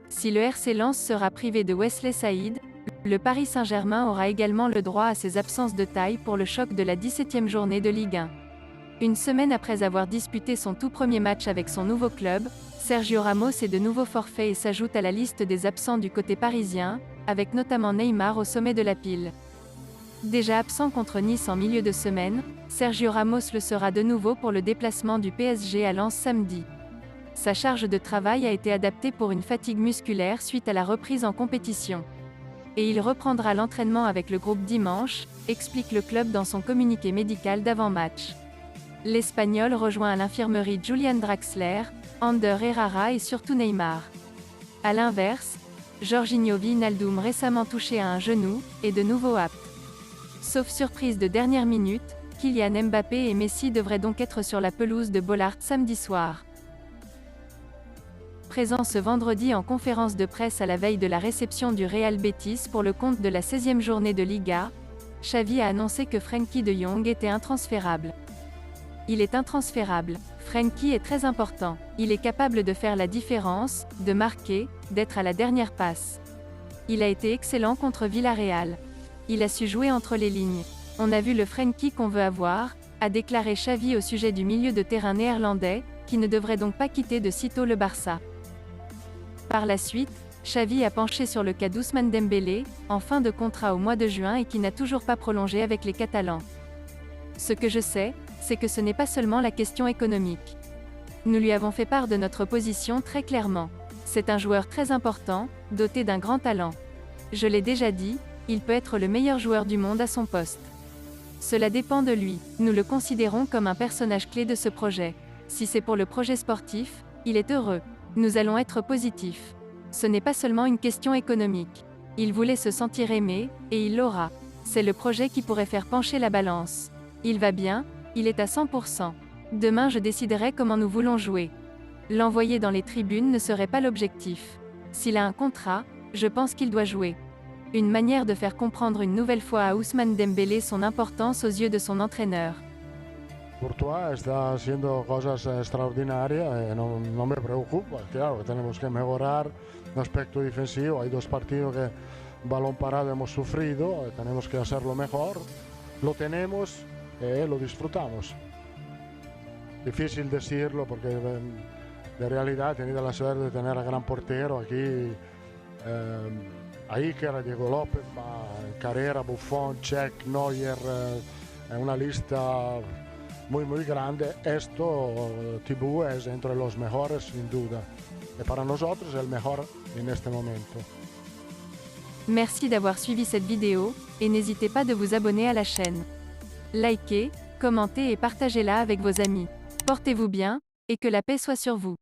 Si le RC Lens sera privé de Wesley Saïd, le Paris Saint-Germain aura également le droit à ses absences de taille pour le choc de la 17e journée de Ligue 1. Une semaine après avoir disputé son tout premier match avec son nouveau club, Sergio Ramos est de nouveau forfait et s'ajoute à la liste des absents du côté parisien, avec notamment Neymar au sommet de la pile. Déjà absent contre Nice en milieu de semaine, Sergio Ramos le sera de nouveau pour le déplacement du PSG à Lens samedi. Sa charge de travail a été adaptée pour une fatigue musculaire suite à la reprise en compétition. Et il reprendra l'entraînement avec le groupe dimanche, explique le club dans son communiqué médical d'avant-match. L'Espagnol rejoint à l'infirmerie Julian Draxler, Ander Herrera et surtout Neymar. A l'inverse, Jorginho Wijnaldum récemment touché à un genou, est de nouveau apte. Sauf surprise de dernière minute, Kylian Mbappé et Messi devraient donc être sur la pelouse de Bollaert samedi soir. Présent ce vendredi en conférence de presse à la veille de la réception du Real Betis pour le compte de la 16e journée de Liga, Xavi a annoncé que Frenkie de Jong était intransférable. Il est intransférable. Frenkie est très important. Il est capable de faire la différence, de marquer, d'être à la dernière passe. Il a été excellent contre Villarreal. Il a su jouer entre les lignes. On a vu le Frenkie qu'on veut avoir, a déclaré Xavi au sujet du milieu de terrain néerlandais, qui ne devrait donc pas quitter de sitôt le Barça. Par la suite, Xavi a penché sur le cas d'Ousmane Dembélé, en fin de contrat au mois de juin et qui n'a toujours pas prolongé avec les Catalans. Ce que je sais, c'est que ce n'est pas seulement la question économique. Nous lui avons fait part de notre position très clairement. C'est un joueur très important, doté d'un grand talent. Je l'ai déjà dit, il peut être le meilleur joueur du monde à son poste. Cela dépend de lui. Nous le considérons comme un personnage clé de ce projet. Si c'est pour le projet sportif, il est heureux. Nous allons être positifs. Ce n'est pas seulement une question économique. Il voulait se sentir aimé, et il l'aura. C'est le projet qui pourrait faire pencher la balance. Il va bien, il est à 100%. Demain je déciderai comment nous voulons jouer. L'envoyer dans les tribunes ne serait pas l'objectif. S'il a un contrat, je pense qu'il doit jouer. Une manière de faire comprendre une nouvelle fois à Ousmane Dembélé son importance aux yeux de son entraîneur. Courtois está haciendo cosas extraordinarias, no me preocupa, claro, tenemos que mejorar el aspecto defensivo, hay dos partidos que balón parado hemos sufrido, tenemos que hacerlo mejor, lo tenemos, lo disfrutamos. Difícil decirlo porque de realidad he tenido la suerte de tener a gran portero aquí, Iker, Diego López, Carrera, Buffon, Cech, Neuer, una lista muy grande. Esto, Thibaut es entre los mejores sin duda. Y para nosotros el mejor en este momento. Merci d'avoir suivi cette vidéo, et n'hésitez pas de vous abonner à la chaîne. Likez, commentez et partagez-la avec vos amis. Portez-vous bien, et que la paix soit sur vous.